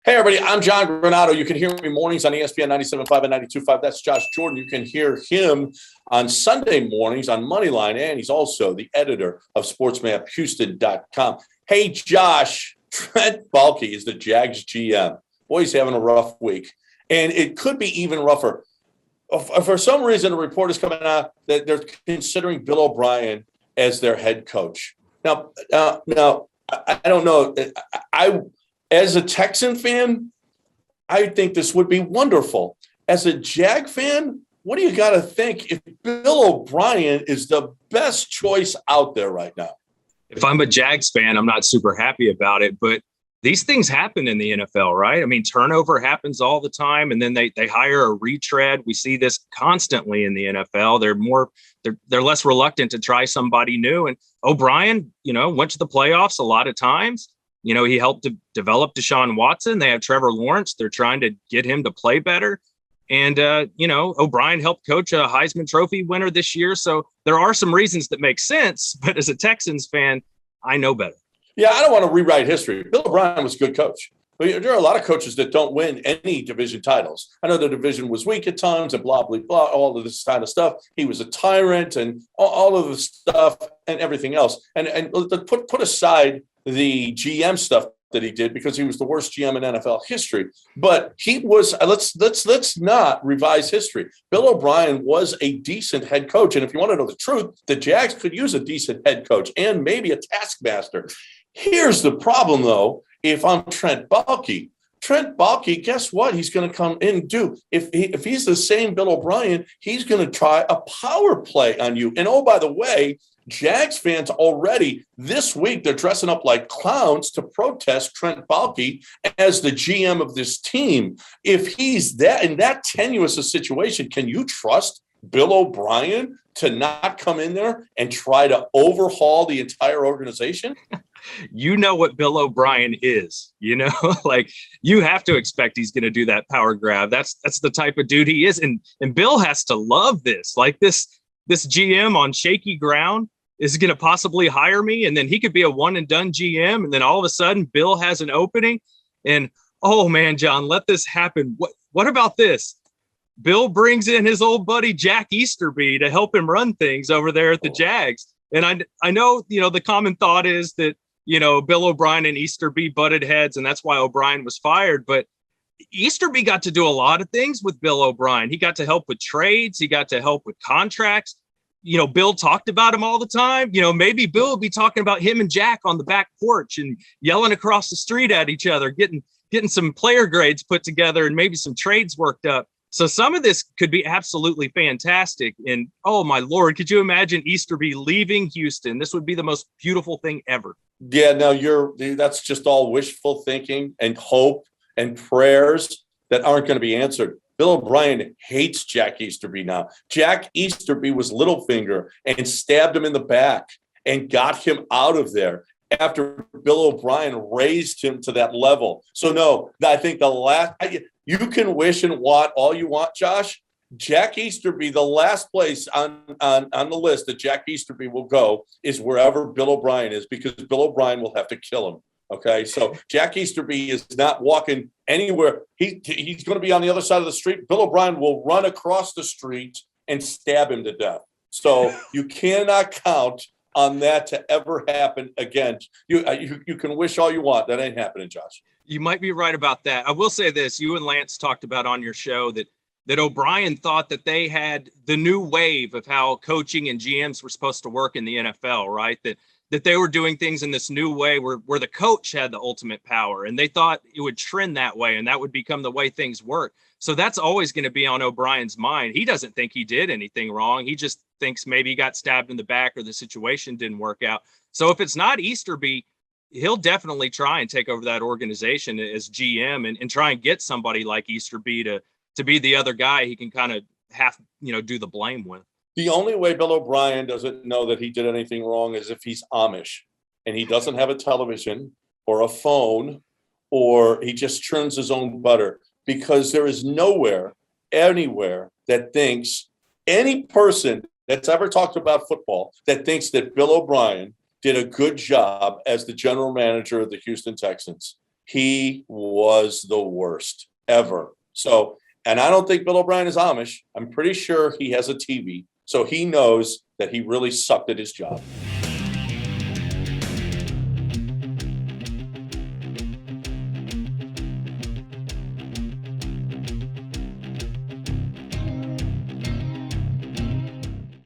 Hey, everybody, I'm John Granato. You can hear me mornings on ESPN 97.5 and 92.5. That's Josh Jordan. You can hear him on Sunday mornings on Moneyline, and he's also the editor of SportsMapHouston.com. Hey, Josh, Trent Baalke is the Jags GM. Boy, he's having a rough week, and it could be even rougher. For some reason, a report is coming out that they're considering Bill O'Brien as their head coach. Now, I don't know. As a Texan fan, I think this would be wonderful. As a Jag fan, what do you got to think if Bill O'Brien is the best choice out there right now? If I'm a Jags fan, I'm not super happy about it, but these things happen in the NFL, right? I mean, turnover happens all the time, and then they hire a retread. We see this constantly in the NFL. They're less reluctant to try somebody new. And O'Brien, went to the playoffs a lot of times. He helped to develop Deshaun Watson. They have Trevor Lawrence. They're trying to get him to play better. And, O'Brien helped coach a Heisman Trophy winner this year. So there are some reasons that make sense. But as a Texans fan, I know better. Yeah, I don't want to rewrite history. Bill O'Brien was a good coach. But there are a lot of coaches that don't win any division titles. I know the division was weak at times and blah, blah, blah, all of this kind of stuff. He was a tyrant and all of the stuff and everything else. And put aside the GM stuff that he did because he was the worst GM in NFL history. But he was, let's not revise history. Bill O'Brien was a decent head coach. And if you want to know the truth, the Jags could use a decent head coach and maybe a taskmaster. Here's the problem, though. If I'm Trent Baalke, guess what he's going to come in and do? If he's the same Bill O'Brien, he's going to try a power play on you. And oh, by the way, Jags fans already this week, they're dressing up like clowns to protest Trent Baalke as the GM of this team. If he's that in that tenuous a situation, can you trust Bill O'Brien to not come in there and try to overhaul the entire organization? You know what Bill O'Brien is, like you have to expect he's going to do that power grab. That's the type of dude he is. And Bill has to love this, like this GM on shaky ground is going to possibly hire me. And then he could be a one and done GM. And then all of a sudden Bill has an opening and, oh man, John, let this happen. What about this? Bill brings in his old buddy, Jack Easterby, to help him run things over there at the Jags. And I know, the common thought is that, Bill O'Brien and Easterby butted heads, and that's why O'Brien was fired. But Easterby got to do a lot of things with Bill O'Brien. He got to help with trades. He got to help with contracts. Bill talked about him all the time. Maybe Bill will be talking about him and Jack on the back porch and yelling across the street at each other, getting some player grades put together and maybe some trades worked up. So some of this could be absolutely fantastic. And, oh, my Lord, could you imagine Easterby leaving Houston? This would be the most beautiful thing ever. Yeah, no, that's just all wishful thinking and hope and prayers that aren't going to be answered. Bill O'Brien hates Jack Easterby now. Jack Easterby was Littlefinger and stabbed him in the back and got him out of there after Bill O'Brien raised him to that level. So, no, I think you can wish and want all you want, Josh. Jack Easterby, the last place on the list that Jack Easterby will go is wherever Bill O'Brien is, because Bill O'Brien will have to kill him. Okay, so Jack Easterby is not walking anywhere. He's going to be on the other side of the street. Bill O'Brien will run across the street and stab him to death. So you cannot count on that to ever happen again. You can wish all you want. That ain't happening, Josh. You might be right about that. I will say this. You and Lance talked about on your show that O'Brien thought that they had the new wave of how coaching and GMs were supposed to work in the NFL, right? That they were doing things in this new way where the coach had the ultimate power, and they thought it would trend that way and that would become the way things work. So that's always going to be on O'Brien's mind. He doesn't think he did anything wrong. He just thinks maybe he got stabbed in the back or the situation didn't work out. So if it's not Easterby, he'll definitely try and take over that organization as GM and try and get somebody like Easterby to be the other guy he can kind of do the blame with. The only way Bill O'Brien doesn't know that he did anything wrong is if he's Amish and he doesn't have a television or a phone, or he just churns his own butter, because there is nowhere, anywhere that thinks any person that's ever talked about football that thinks that Bill O'Brien did a good job as the general manager of the Houston Texans. He was the worst ever. So, and I don't think Bill O'Brien is Amish. I'm pretty sure he has a TV. So he knows that he really sucked at his job.